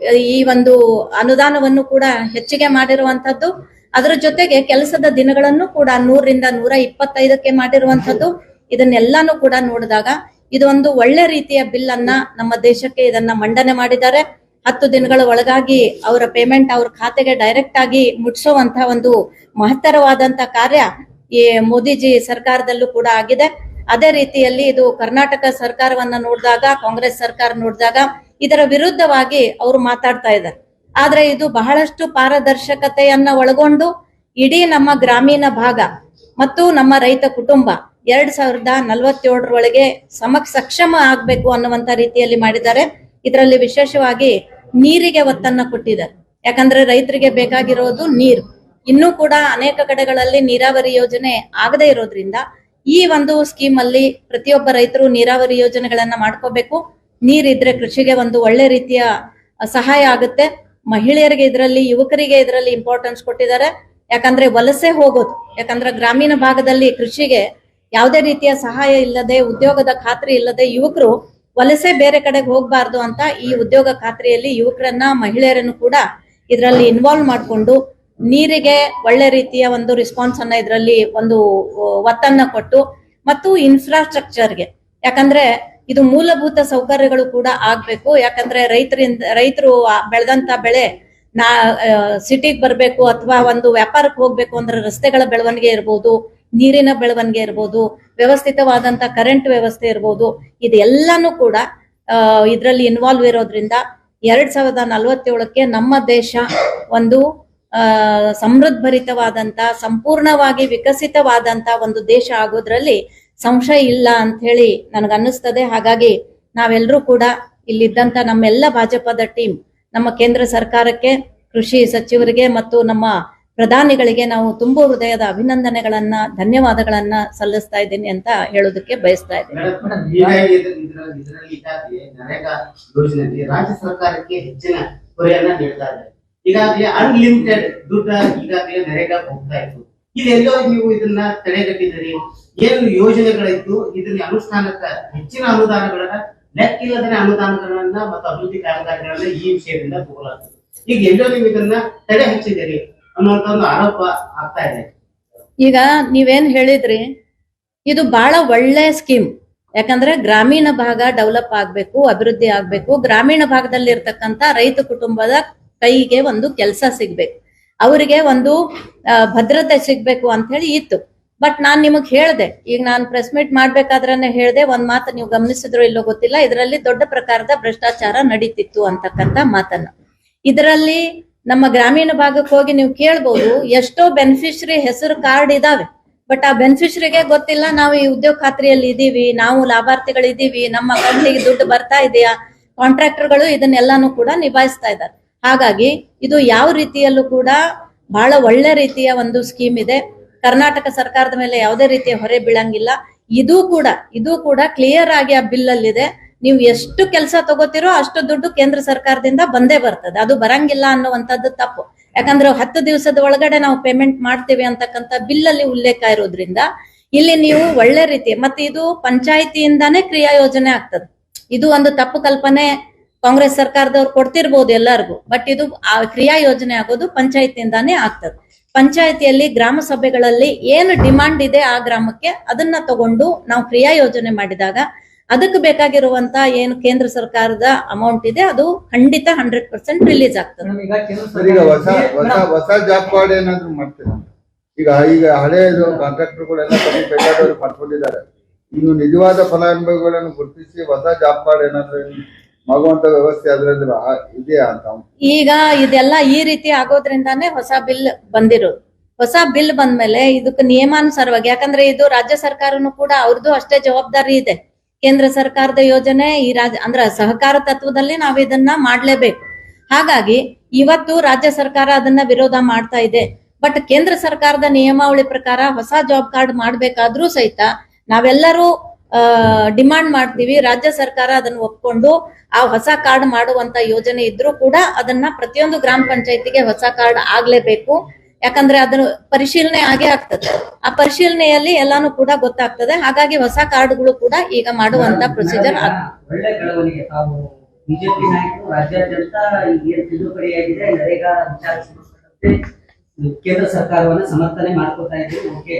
Speaker 4: ಈ ಒಂದು ಅನುದಾನವನ್ನು ಕೂಡ ಹೆಚ್ಚಿಗೆ ಮಾಡಿರುವಂತದ್ದು. ಅದರ ಜೊತೆಗೆ ಕೆಲಸದ ದಿನಗಳನ್ನು ಕೂಡ 100ರಿಂದ 125ಕ್ಕೆ ಮಾಡಿರುವಂತದ್ದು. ಇದನ್ನೆಲ್ಲಾನು ಕೂಡ ನೋಡಿದಾಗ ಇದು ಒಂದು ಒಳ್ಳೆ ರೀತಿಯ ಬಿಲ್ ಅನ್ನ ನಮ್ಮ ದೇಶಕ್ಕೆ ಇದನ್ನ ಮಂಡನೆ ಮಾಡಿದ್ದಾರೆ. 10 ದಿನಗಳ ಒಳಗಾಗಿ ಅವರ ಪೇಮೆಂಟ್ ಅವ್ರ ಖಾತೆಗೆ ಡೈರೆಕ್ಟ್ ಆಗಿ ಮುಟ್ಸುವಂತ ಒಂದು ಮಹತ್ತರವಾದಂತ ಕಾರ್ಯ ಈ ಮೋದಿಜಿ ಸರ್ಕಾರದಲ್ಲೂ ಕೂಡ ಆಗಿದೆ. ಅದೇ ರೀತಿಯಲ್ಲಿ ಇದು ಕರ್ನಾಟಕ ಸರ್ಕಾರವನ್ನ ನೋಡಿದಾಗ, ಕಾಂಗ್ರೆಸ್ ಸರ್ಕಾರ ನೋಡಿದಾಗ ಇದರ ವಿರುದ್ಧವಾಗಿ ಅವರು ಮಾತಾಡ್ತಾ ಇದ್ದಾರೆ. ಆದ್ರೆ ಇದು ಬಹಳಷ್ಟು ಪಾರದರ್ಶಕತೆಯನ್ನ ಒಳಗೊಂಡು ಇಡೀ ನಮ್ಮ ಗ್ರಾಮೀಣ ಭಾಗ ಮತ್ತು ನಮ್ಮ ರೈತ ಕುಟುಂಬ 2047 ಸಕ್ಷಮ ಆಗ್ಬೇಕು ಅನ್ನುವಂತ ರೀತಿಯಲ್ಲಿ ಮಾಡಿದ್ದಾರೆ. ಇದರಲ್ಲಿ ವಿಶೇಷವಾಗಿ ನೀರಿಗೆ ಒತ್ತನ್ನ ಕೊಟ್ಟಿದ್ದಾರೆ. ಯಾಕಂದ್ರೆ ರೈತರಿಗೆ ಬೇಕಾಗಿರೋದು ನೀರು. ಇನ್ನೂ ಕೂಡ ಅನೇಕ ಕಡೆಗಳಲ್ಲಿ ನೀರಾವರಿ ಯೋಜನೆ ಆಗದೇ ಇರೋದ್ರಿಂದ ಈ ಒಂದು ಸ್ಕೀಮ್ ಅಲ್ಲಿ ಪ್ರತಿಯೊಬ್ಬ ರೈತರು ನೀರಾವರಿ ಯೋಜನೆಗಳನ್ನ ಮಾಡ್ಕೋಬೇಕು. ನೀರಿದ್ರೆ ಕೃಷಿಗೆ ಒಂದು ಒಳ್ಳೆ ರೀತಿಯ ಸಹಾಯ ಆಗುತ್ತೆ. ಮಹಿಳೆಯರಿಗೆ ಇದರಲ್ಲಿ, ಯುವಕರಿಗೆ ಇದರಲ್ಲಿ ಇಂಪಾರ್ಟೆನ್ಸ್ ಕೊಟ್ಟಿದ್ದಾರೆ. ಯಾಕಂದ್ರೆ ವಲಸೆ ಹೋಗೋದು, ಯಾಕಂದ್ರೆ ಗ್ರಾಮೀಣ ಭಾಗದಲ್ಲಿ ಕೃಷಿಗೆ ಯಾವುದೇ ರೀತಿಯ ಸಹಾಯ ಇಲ್ಲದೆ, ಉದ್ಯೋಗದ ಖಾತ್ರಿ ಇಲ್ಲದೆ ಯುವಕರು ವಲಸೆ ಬೇರೆ ಕಡೆಗೆ ಹೋಗ್ಬಾರ್ದು ಅಂತ ಈ ಉದ್ಯೋಗ ಖಾತ್ರಿಯಲ್ಲಿ ಯುವಕರನ್ನ, ಮಹಿಳೆಯರನ್ನು ಕೂಡ ಇದರಲ್ಲಿ ಇನ್ವಾಲ್ವ್ ಮಾಡಿಕೊಂಡು ನೀರಿಗೆ ಒಳ್ಳೆ ರೀತಿಯ ಒಂದು ರೆಸ್ಪಾನ್ಸ್ ಅನ್ನ ಇದರಲ್ಲಿ ಒಂದು ಒತ್ತನ್ನ ಕೊಟ್ಟು, ಮತ್ತು ಇನ್ಫ್ರಾಸ್ಟ್ರಕ್ಚರ್ಗೆ, ಯಾಕಂದ್ರೆ ಇದು ಮೂಲಭೂತ ಸೌಕರ್ಯಗಳು ಕೂಡ ಆಗ್ಬೇಕು. ಯಾಕಂದ್ರೆ ರೈತರು ಬೆಳೆದಂತ ಬೆಳೆ ಸಿಟಿಗೆ ಬರ್ಬೇಕು ಅಥವಾ ಒಂದು ವ್ಯಾಪಾರಕ್ಕೆ ಹೋಗ್ಬೇಕು ಅಂದ್ರೆ ರಸ್ತೆಗಳ ಬೆಳವಣಿಗೆ ಇರ್ಬೋದು, ನೀರಿನ ಬೆಳವಣಿಗೆ ಇರ್ಬೋದು, ವ್ಯವಸ್ಥಿತವಾದಂತ ಕರೆಂಟ್ ವ್ಯವಸ್ಥೆ ಇರ್ಬೋದು, ಇದೆಲ್ಲಾನು ಕೂಡ ಇದರಲ್ಲಿ ಇನ್ವಾಲ್ವ್ ಇರೋದ್ರಿಂದ 2047 ನಮ್ಮ ದೇಶ ಒಂದು ಸಮೃದ್ಧಭರಿತವಾದಂತ, ಸಂಪೂರ್ಣವಾಗಿ ವಿಕಸಿತವಾದಂತ ಒಂದು ದೇಶ ಆಗೋದ್ರಲ್ಲಿ ಸಂಶಯ ಇಲ್ಲ ಅಂತ ಹೇಳಿ ನನಗನ್ನಿಸ್ತದೆ. ಹಾಗಾಗಿ ನಾವೆಲ್ಲರೂ ಕೂಡ ಇಲ್ಲಿದ್ದಂತ ನಮ್ಮೆಲ್ಲ ಭಾಜಪದ ಟೀಮ್ ನಮ್ಮ ಕೇಂದ್ರ ಸರ್ಕಾರಕ್ಕೆ, ಕೃಷಿ ಸಚಿವರಿಗೆ ಮತ್ತು ನಮ್ಮ ಪ್ರಧಾನಿಗಳಿಗೆ ನಾವು ತುಂಬು ಹೃದಯದ ಅಭಿನಂದನೆಗಳನ್ನ, ಧನ್ಯವಾದಗಳನ್ನ ಸಲ್ಲಿಸ್ತಾ ಇದ್ದೀನಿ ಅಂತ ಹೇಳೋದಕ್ಕೆ ಬಯಸ್ತಾ ಇದ್ದೀನಿ.
Speaker 5: ರಾಜ್ಯ ಸರ್ಕಾರಕ್ಕೆ ಹೆಚ್ಚಿನ ಹೊರೆಯನ್ನ ನೀಡ್ತಾ ಇದೆ. ಈಗಾಗಲೇ ಅನ್ಲಿಮಿಟೆಡ್ ದುಡ್ಡು ಈಗಾಗಲೇ ನರೇಗಾ ಹೋಗ್ತಾ ಇತ್ತು. ಇದೆಲ್ಲೋ ನೀವು ಇದನ್ನ ತಡೆಗಟ್ಟಿದ್ದೀರಿ. ಏನು ಯೋಜನೆಗಳಿತ್ತು ಇದನ್ನ ಅನುಷ್ಠಾನಕ್ಕೆ ಹೆಚ್ಚಿನ ಅನುದಾನಗಳನ್ನ, ಲೆಕ್ಕಿಲ್ಲದ ಅನುದಾನಗಳನ್ನ ಮತ್ತು ಅಭಿವೃದ್ಧಿ ಕಾಮಗಾರಿಗಳನ್ನ ಈ ವಿಷಯದಿಂದ ತಗೊಳ್ಳಾಗ್ತದೆ. ಈಗ ಎಲ್ಲೋ ನೀವು ಇದನ್ನ ತಡೆ ಹಚ್ಚಿದ್ದೀರಿ ಅನ್ನುವಂತ ಒಂದು ಆರೋಪ ಆಗ್ತಾ ಇದೆ.
Speaker 4: ಈಗ ನೀವೇನ್ ಹೇಳಿದ್ರಿ, ಇದು ಬಹಳ ಒಳ್ಳೆ ಸ್ಕೀಮ್. ಯಾಕಂದ್ರೆ ಗ್ರಾಮೀಣ ಭಾಗ ಡೆವಲಪ್ ಆಗ್ಬೇಕು, ಅಭಿವೃದ್ಧಿ ಆಗ್ಬೇಕು. ಗ್ರಾಮೀಣ ಭಾಗದಲ್ಲಿ ಇರ್ತಕ್ಕಂತ ರೈತ ಕುಟುಂಬದ ಕೈಗೆ ಒಂದು ಕೆಲಸ ಸಿಗ್ಬೇಕು, ಅವರಿಗೆ ಒಂದು ಭದ್ರತೆ ಸಿಗ್ಬೇಕು ಅಂತ ಹೇಳಿ ಇತ್ತು. ಬಟ್ ನಾನ್ ನಿಮಗ್ ಹೇಳ್ದೆ, ಈಗ ನಾನು ಪ್ರೆಸ್ ಮೀಟ್ ಮಾಡ್ಬೇಕಾದ್ರೆ ಹೇಳ್ದೆ, ಒಂದ್ ಮಾತು ನೀವು ಗಮನಿಸಿದ್ರು ಇಲ್ಲೋ ಗೊತ್ತಿಲ್ಲ, ಇದರಲ್ಲಿ ದೊಡ್ಡ ಪ್ರಕಾರದ ಭ್ರಷ್ಟಾಚಾರ ನಡೀತಿತ್ತು ಅಂತಕ್ಕಂತ ಮಾತನ್ನ. ಇದರಲ್ಲಿ ನಮ್ಮ ಗ್ರಾಮೀಣ ಭಾಗಕ್ಕೆ ಹೋಗಿ ನೀವು ಕೇಳ್ಬಹುದು, ಎಷ್ಟೋ ಬೆನಿಫಿಷರಿ ಹೆಸರು ಕಾರ್ಡ್ ಇದಾವೆ, ಬಟ್ ಆ ಬೆನಿಫಿಷರಿಗೆ ಗೊತ್ತಿಲ್ಲ ನಾವು ಈ ಉದ್ಯೋಗ ಖಾತ್ರಿಯಲ್ಲಿ ಇದೀವಿ, ನಾವು ಲಾಭಾರ್ಥಿಗಳಿದ್ದೀವಿ, ನಮ್ಮ ಅಕೌಂಟಿಗೆ ದುಡ್ಡು ಬರ್ತಾ ಇದೆಯಾ. ಕಾಂಟ್ರಾಕ್ಟರ್ಗಳು ಇದನ್ನೆಲ್ಲಾನು ಕೂಡ ನಿಭಾಯಿಸ್ತಾ ಇದ್ದಾರೆ. ಹಾಗಾಗಿ ಇದು ಯಾವ ರೀತಿಯಲ್ಲೂ ಕೂಡ ಬಹಳ ಒಳ್ಳೆ ರೀತಿಯ ಒಂದು ಸ್ಕೀಮ್ ಇದೆ. ಕರ್ನಾಟಕ ಸರ್ಕಾರದ ಮೇಲೆ ಯಾವುದೇ ರೀತಿಯ ಹೊರೆ ಬೀಳಂಗಿಲ್ಲ. ಇದು ಕೂಡ ಕ್ಲಿಯರ್ ಆಗಿ ಆ ಬಿಲ್ ಅಲ್ಲಿದೆ. ನೀವು ಎಷ್ಟು ಕೆಲಸ ತಗೋತಿರೋ ಅಷ್ಟು ದುಡ್ಡು ಕೇಂದ್ರ ಸರ್ಕಾರದಿಂದ ಬಂದೇ ಬರ್ತದೆ. ಅದು ಬರಂಗಿಲ್ಲ ಅನ್ನುವಂಥದ್ದು ತಪ್ಪು. ಯಾಕಂದ್ರೆ 10 ದಿವಸದ ಒಳಗಡೆ ನಾವು ಪೇಮೆಂಟ್ ಮಾಡ್ತೀವಿ ಅಂತಕ್ಕಂಥ ಬಿಲ್ ಅಲ್ಲಿ ಉಲ್ಲೇಖ ಇರೋದ್ರಿಂದ ಇಲ್ಲಿ ನೀವು ಒಳ್ಳೆ ರೀತಿ, ಮತ್ತೆ ಇದು ಪಂಚಾಯಿತಿಯಿಂದಾನೇ ಕ್ರಿಯಾ ಯೋಜನೆ ಆಗ್ತದೆ. ಇದು ಒಂದು ತಪ್ಪು ಕಲ್ಪನೆ ಕಾಂಗ್ರೆಸ್ ಸರ್ಕಾರದವ್ರು ಕೊಡ್ತಿರ್ಬೋದು ಎಲ್ಲರಿಗೂ, ಬಟ್ ಇದು ಆ ಕ್ರಿಯಾ ಯೋಜನೆ ಆಗೋದು ಪಂಚಾಯತಿಯಿಂದಾನೇ ಆಗ್ತದೆ. ಪಂಚಾಯತಿಯಲ್ಲಿ ಗ್ರಾಮ ಸಭೆಗಳಲ್ಲಿ ಏನು ಡಿಮಾಂಡ್ ಇದೆ ಆ ಗ್ರಾಮಕ್ಕೆ ಅದನ್ನ ತಗೊಂಡು ನಾವು ಕ್ರಿಯಾ ಯೋಜನೆ ಮಾಡಿದಾಗ ಅದಕ್ಕೆ ಬೇಕಾಗಿರುವಂತ ಏನು ಕೇಂದ್ರ ಸರ್ಕಾರದ ಅಮೌಂಟ್ ಇದೆ ಅದು ಖಂಡಿತ 100% ರಿಲೀಸ್ ಆಗ್ತದೆ.
Speaker 6: ಹೊಸ ಜಾಬ್ ಕಾರ್ಡ್ ಏನಾದ್ರು ಮಾಡ್ತೀರಾ? ಈಗ ಹಳೆಯದು ಕಾಂಟ್ರಾಕ್ಟರ್ಗಳೆಲ್ಲ ಬೇಕಾದವರು ಮಾಡ್ಕೊಂಡಿದ್ದಾರೆ. ಇನ್ನು ನಿಜವಾದ ಫಲಾನುಭವಿಗಳನ್ನು ಗುರುತಿಸಿ ಹೊಸ ಜಾಬ್ ಕಾರ್ಡ್ ಏನಾದ್ರು ಆಗುವಂತ ವ್ಯವಸ್ಥೆ ಅದ್ರಲ್ಲಿ ಇದೆಯಾ ಅಂತ. ಈಗ
Speaker 4: ಇದೆಲ್ಲ ಈ ರೀತಿ ಆಗೋದ್ರಿಂದಾನೇ ಹೊಸ ಬಿಲ್ ಬಂದಿರೋದು. ಹೊಸ ಬಿಲ್ ಬಂದ್ಮೇಲೆ ಇದಕ್ಕೆ ನಿಯಮಾನುಸಾರವಾಗಿ, ಯಾಕಂದ್ರೆ ಇದು ರಾಜ್ಯ ಸರ್ಕಾರನು ಕೂಡ ಅವ್ರದ್ದು ಅಷ್ಟೇ ಜವಾಬ್ದಾರಿ ಇದೆ. ಕೇಂದ್ರ ಸರ್ಕಾರದ ಯೋಜನೆ ಈ ಅಂದ್ರೆ ಸಹಕಾರ ತತ್ವದಲ್ಲಿ ನಾವು ಇದನ್ನ ಮಾಡ್ಲೇಬೇಕು. ಹಾಗಾಗಿ ಇವತ್ತು ರಾಜ್ಯ ಸರ್ಕಾರ ಅದನ್ನ ವಿರೋಧ ಮಾಡ್ತಾ ಇದೆ. ಬಟ್ ಕೇಂದ್ರ ಸರ್ಕಾರದ ನಿಯಮಾವಳಿ ಪ್ರಕಾರ ಹೊಸ ಜಾಬ್ ಕಾರ್ಡ್ ಮಾಡ್ಬೇಕಾದ್ರೂ ಸಹಿತ ನಾವೆಲ್ಲರೂ ಡಿಮಾಂಡ್ ಮಾಡ್ತೀವಿ. ರಾಜ್ಯ ಸರ್ಕಾರ ಅದನ್ನ ಒಪ್ಕೊಂಡು ಆ ಹೊಸ ಕಾರ್ಡ್ ಮಾಡುವಂತ ಯೋಜನೆ ಇದ್ರೂ ಕೂಡ ಅದನ್ನ ಪ್ರತಿಯೊಂದು ಗ್ರಾಮ ಪಂಚಾಯತಿಗೆ ಹೊಸ ಕಾರ್ಡ್ ಆಗ್ಲೇಬೇಕು. ಯಾಕಂದ್ರೆ ಅದನ್ನು ಪರಿಶೀಲನೆ ಆಗೇ ಆಗ್ತದೆ. ಆ ಪರಿಶೀಲನೆಯಲ್ಲಿ ಎಲ್ಲಾನು ಕೂಡ ಗೊತ್ತಾಗ್ತದೆ. ಹಾಗಾಗಿ ಹೊಸ ಕಾರ್ಡ್ಗಳು ಕೂಡ ಈಗ ಮಾಡುವಂತ ಪ್ರೊಸೀಜರ್
Speaker 5: ಒಳ್ಳೆ ಬೆಳವಣಿಗೆ. ತಾವು ಬಿಜೆಪಿ ನಾಯಕರು ರಾಜ್ಯಾದ್ಯಂತ ಏನು ತಿದ್ದುಪಡಿಯಾಗಿದೆ ನರೇಗಾ ವಿಚಾರ ಸಂಬಂಧಪಟ್ಟಂತೆ ಕೇಂದ್ರ ಸರ್ಕಾರವನ್ನ ಸಮರ್ಥನೆ ಮಾಡ್ಕೊತಾ ಇದ್ದೀವಿ. ಓಕೆ,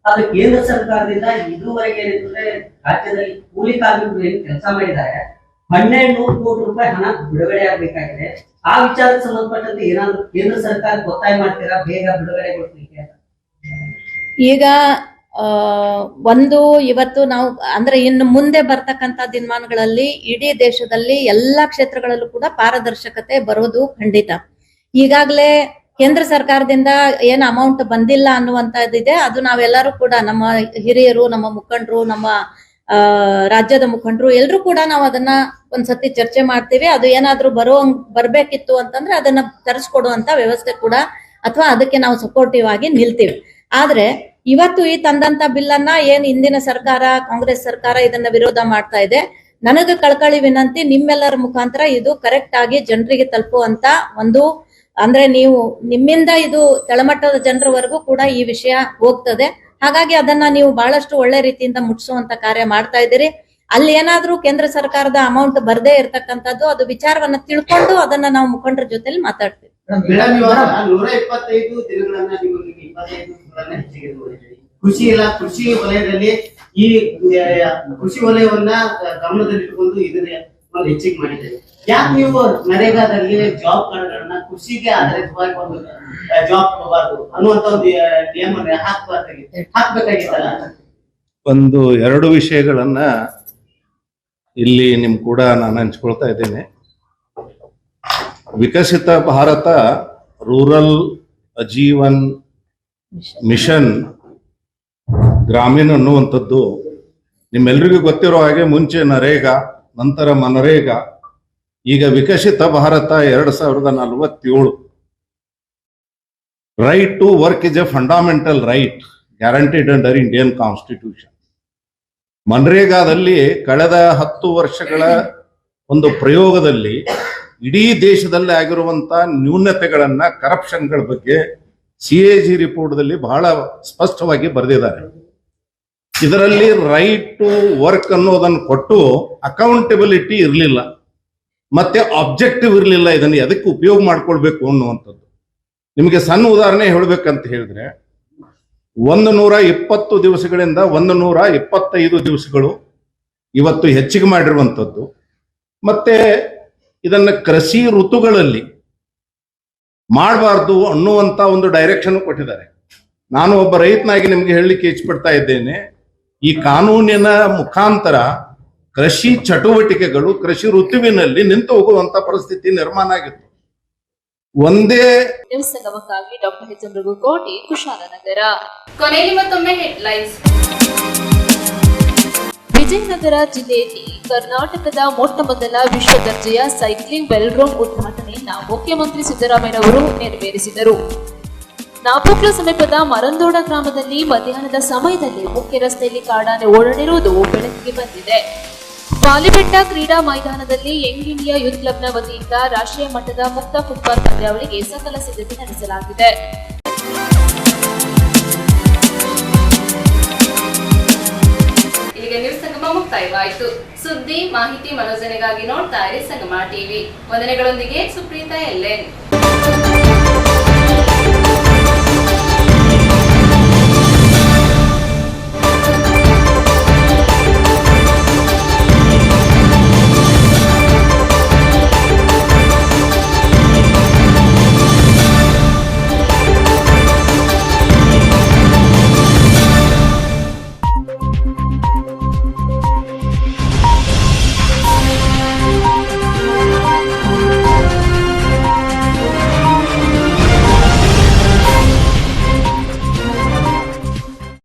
Speaker 5: ಆದ್ರೆ ಕೇಂದ್ರ ಸರ್ಕಾರದಿಂದ ಇದುವರೆಗೆ ಏನಂತಂದ್ರೆ ರಾಜ್ಯದಲ್ಲಿ ಕೂಲಿ ಕಾರ್ಮಿಕರು ಏನು ಕೆಲಸ ಮಾಡಿದ್ದಾರೆ 1200 ಕೋಟಿ ರೂಪಾಯಿ ಹಣ ಬಿಡುಗಡೆ ಆಗ್ಬೇಕಾಗಿದೆ. ಆ ವಿಚಾರಕ್ಕೆ ಸಂಬಂಧಪಟ್ಟಂತೆ ಏನಾದ್ರು ಕೇಂದ್ರ ಸರ್ಕಾರ ಒತ್ತಾಯ ಮಾಡ್ತೀರಾ ಬೇಗ ಬಿಡುಗಡೆಗೊಳಿಸಲಿಕ್ಕೆ?
Speaker 4: ಈಗ ಒಂದು ಇವತ್ತು ನಾವು ಅಂದ್ರೆ ಇನ್ನು ಮುಂದೆ ಬರ್ತಕ್ಕಂತ ದಿನಮಾನಗಳಲ್ಲಿ ಇಡೀ ದೇಶದಲ್ಲಿ ಎಲ್ಲಾ ಕ್ಷೇತ್ರಗಳಲ್ಲೂ ಕೂಡ ಪಾರದರ್ಶಕತೆ ಬರೋದು ಖಂಡಿತ. ಈಗಾಗಲೇ ಕೇಂದ್ರ ಸರ್ಕಾರದಿಂದ ಏನ್ ಅಮೌಂಟ್ ಬಂದಿಲ್ಲ ಅನ್ನುವಂತದ್ದಿದೆ, ಅದು ನಾವೆಲ್ಲರೂ ಕೂಡ ನಮ್ಮ ಹಿರಿಯರು, ನಮ್ಮ ಮುಖಂಡರು, ನಮ್ಮ ರಾಜ್ಯದ ಮುಖಂಡರು ಎಲ್ರು ಕೂಡ ನಾವು ಅದನ್ನ ಒಂದ್ಸತಿ ಚರ್ಚೆ ಮಾಡ್ತೀವಿ. ಅದು ಏನಾದ್ರೂ ಬರ್ಬೇಕಿತ್ತು ಅಂತಂದ್ರೆ ಅದನ್ನ ತರಿಸ್ಕೊಡುವಂತ ವ್ಯವಸ್ಥೆ ಕೂಡ ಅಥವಾ ಅದಕ್ಕೆ ನಾವು ಸಪೋರ್ಟಿವ್ ಆಗಿ ನಿಲ್ತೀವಿ. ಆದ್ರೆ ಇವತ್ತು ಈ ತಂದಂತ ಬಿಲ್ ಅನ್ನ ಏನ್ ಹಿಂದಿನ ಸರ್ಕಾರ, ಕಾಂಗ್ರೆಸ್ ಸರ್ಕಾರ ಇದನ್ನ ವಿರೋಧ ಮಾಡ್ತಾ ಇದೆ. ನನಗೆ ಕಳಕಳಿ ವಿನಂತಿ, ನಿಮ್ಮೆಲ್ಲರ ಮುಖಾಂತರ ಇದು ಕರೆಕ್ಟ್ ಆಗಿ ಜನರಿಗೆ ತಲುಪುವಂತ ಒಂದು, ಅಂದ್ರೆ ನೀವು ನಿಮ್ಮಿಂದ ಇದು ತಳಮಟ್ಟದ ಜನರವರೆಗೂ ಕೂಡ ಈ ವಿಷಯ ಹೋಗ್ತದೆ. ಹಾಗಾಗಿ ಅದನ್ನ ನೀವು ಬಹಳಷ್ಟು ಒಳ್ಳೆ ರೀತಿಯಿಂದ ಮುಟ್ಟಿಸುವಂತ ಕಾರ್ಯ ಮಾಡ್ತಾ ಇದ್ದೀರಿ. ಅಲ್ಲಿ ಏನಾದ್ರೂ ಕೇಂದ್ರ ಸರ್ಕಾರದ ಅಮೌಂಟ್ ಬರ್ದೇ ಇರ್ತಕ್ಕಂಥದ್ದು, ಅದು ವಿಚಾರವನ್ನ ತಿಳ್ಕೊಂಡು ಅದನ್ನ ನಾವು ಮುಖಂಡರ ಜೊತೆಲಿ ಮಾತಾಡ್ತೀವಿ.
Speaker 5: ಮೇಡಮ್, ಇವಾಗ 125 ದಿನಗಳನ್ನ ನೀವು 25 ದಿನಗಳನ್ನ ಹೆಚ್ಚಿಗೆ ಮಾಡಿದ್ದೀರಿ. ಕೃಷಿ ವಲಯದಲ್ಲಿ ಈ ಕೃಷಿ ವಲಯವನ್ನ ಗಮನದಲ್ಲಿಟ್ಟುಕೊಂಡು ಇದನ್ನ ಒಂದು ಹೆಚ್ಚಿಗೆ ಮಾಡಿದ್ದೀರಿ. ಯಾಕೆ ನೀವು ನರೇಗಾದಲ್ಲಿ ಜಾಬ್ ಕಾರ್ಡ್ಗಳನ್ನ ಕೃಷಿಗೆ ಆಧಾರಿತವಾಗಿ ಒಂದು ಜಾಬ್ ಕೊಡಬಾರ್ದು ಅನ್ನುವಂತ ಒಂದು ನಿಯಮನ ಹಾಕ್ಬೇಕಾಗಿತ್ತಲ್ಲ?
Speaker 7: ಒಂದು ಎರಡು ವಿಷಯಗಳನ್ನ ಇಲ್ಲಿ ನಿಮ್ ಕೂಡ ನಾನು ಹಂಚ್ಕೊಳ್ತಾ ಇದ್ದೇನೆ. ವಿಕಸಿತ ಭಾರತ ರೂರಲ್ ಅಜೀವನ್ ಮಿಷನ್ ಗ್ರಾಮೀಣ ಅನ್ನುವಂಥದ್ದು ನಿಮ್ಮೆಲ್ರಿಗೂ ಗೊತ್ತಿರೋ ಹಾಗೆ ಮುಂಚೆ ನರೇಗಾ, ನಂತರ ಮನರೇಗಾ, ಈಗ Viksit Bharat 2047. Right to work is a fundamental right guaranteed under Indian Constitution. ಮನ್ರೇಗಾದಲ್ಲಿ ಕಳೆದ 10 ವರ್ಷಗಳ ಒಂದು ಪ್ರಯೋಗದಲ್ಲಿ ಇಡೀ ದೇಶದಲ್ಲಿ ಆಗಿರುವಂತ ನ್ಯೂನತೆಗಳನ್ನ, ಕರಪ್ಷನ್ಗಳ ಬಗ್ಗೆ CAG ರಿಪೋರ್ಟ್ದಲ್ಲಿ ಬಹಳ ಸ್ಪಷ್ಟವಾಗಿ ಬರೆದಿದ್ದಾರೆ. ಇದರಲ್ಲಿ ರೈಟ್ ಟು ವರ್ಕ್ ಅನ್ನೋದನ್ನು ಕೊಟ್ಟು ಅಕೌಂಟಬಿಲಿಟಿ ಇರಲಿಲ್ಲ, ಮತ್ತೆ ಆಬ್ಜೆಕ್ಟಿವ್ ಇರಲಿಲ್ಲ. ಇದನ್ನು ಎದಕ್ಕೆ ಉಪಯೋಗ ಮಾಡ್ಕೊಳ್ಬೇಕು ಅನ್ನುವಂಥದ್ದು. ನಿಮಗೆ ಸಣ್ಣ ಉದಾಹರಣೆ ಹೇಳ್ಬೇಕಂತ ಹೇಳಿದ್ರೆ, 120 ದಿವಸಗಳಿಂದ 125 ದಿವಸಗಳು ಇವತ್ತು ಹೆಚ್ಚಿಗೆ ಮಾಡಿರುವಂಥದ್ದು. ಮತ್ತೆ ಇದನ್ನ ಕೃಷಿ ಋತುಗಳಲ್ಲಿ ಮಾಡಬಾರ್ದು ಅನ್ನುವಂತ ಒಂದು ಡೈರೆಕ್ಷನ್ ಕೊಟ್ಟಿದ್ದಾರೆ. ನಾನು ಒಬ್ಬ ರೈತನಾಗಿ ನಿಮ್ಗೆ ಹೇಳಲಿಕ್ಕೆ ಇಚ್ಛಪಡ್ತಾ ಇದ್ದೇನೆ, ಈ ಕಾನೂನಿನ ಮುಖಾಂತರ ಕೃಷಿ ಚಟುವಟಿಕೆಗಳು ಕೃಷಿ ಋತುವಿನಲ್ಲಿ ನಿಂತು ಹೋಗುವಂತ ಪರಿಸ್ಥಿತಿ ನಿರ್ಮಾಣ ಆಗಿತ್ತು. ಒಂದೇ
Speaker 2: ಸಂಗಮಕ್ಕಾಗಿ ಡಾಕ್ಟರ್ ಎಚ್ ಮೃಗುಕೋಟಿ, ಕುಶಾಲನಗರ.
Speaker 1: ಕೊನೆಯಲ್ಲಿ ಮತ್ತೊಮ್ಮೆ ಹೆಡ್ಲೈನ್ಸ್.
Speaker 2: ವಿಜಯನಗರ ಜಿಲ್ಲೆಯಲ್ಲಿ ಕರ್ನಾಟಕದ ಮೊಟ್ಟ ಮೊದಲ ವಿಶ್ವ ದರ್ಜೆಯ ಸೈಕ್ಲಿಂಗ್ ವೆಲ್ಡ್ರೋಮ್ ಉದ್ಘಾಟನೆಯನ್ನ ಮುಖ್ಯಮಂತ್ರಿ ಸಿದ್ದರಾಮಯ್ಯನವರು ನೆರವೇರಿಸಿದರು. ನಾಪೋಕ್ಲ ಸಮೀಪದ ಮರಂದೋಡ ಗ್ರಾಮದಲ್ಲಿ ಮಧ್ಯಾಹ್ನದ ಸಮಯದಲ್ಲಿ ಮುಖ್ಯ ರಸ್ತೆಯಲ್ಲಿ ಕಾಡಾನೆ ಓಡಾಡಿರುವುದು ಬೆಳಕಿಗೆ ಬಂದಿದೆ. ಪಾಲಿಬೆಟ್ಟ ಕ್ರೀಡಾ ಮೈದಾನದಲ್ಲಿ ಯಂಗ್ ಇಂಡಿಯಾ ಯೂತ್ ಕ್ಲಬ್ನ ವತಿಯಿಂದ ರಾಷ್ಟ್ರೀಯ ಮಟ್ಟದ ಮುಕ್ತ ಫುಟ್ಬಾಲ್ ಪಂದ್ಯಾವಳಿಗೆ ಸಕಲ ಸಿದ್ಧತೆ ನಡೆಸಲಾಗಿದೆ.
Speaker 1: ಇಲ್ಲಿಗೆ ನ್ಯೂಸ್ ಸಂಗಮ ಮುಕ್ತಾಯವಾಯಿತು. ಸುದ್ದಿ, ಮಾಹಿತಿ, ಮನೋರಂಜನೆಗಾಗಿ ನೋಡ್ತಾ ಇರಿ ಸಂಗಮ ಟಿವಿ. ವಂದನೆಗಳೊಂದಿಗೆ ಸುಪ್ರೀತಾ ಎಲ್ಎನ್.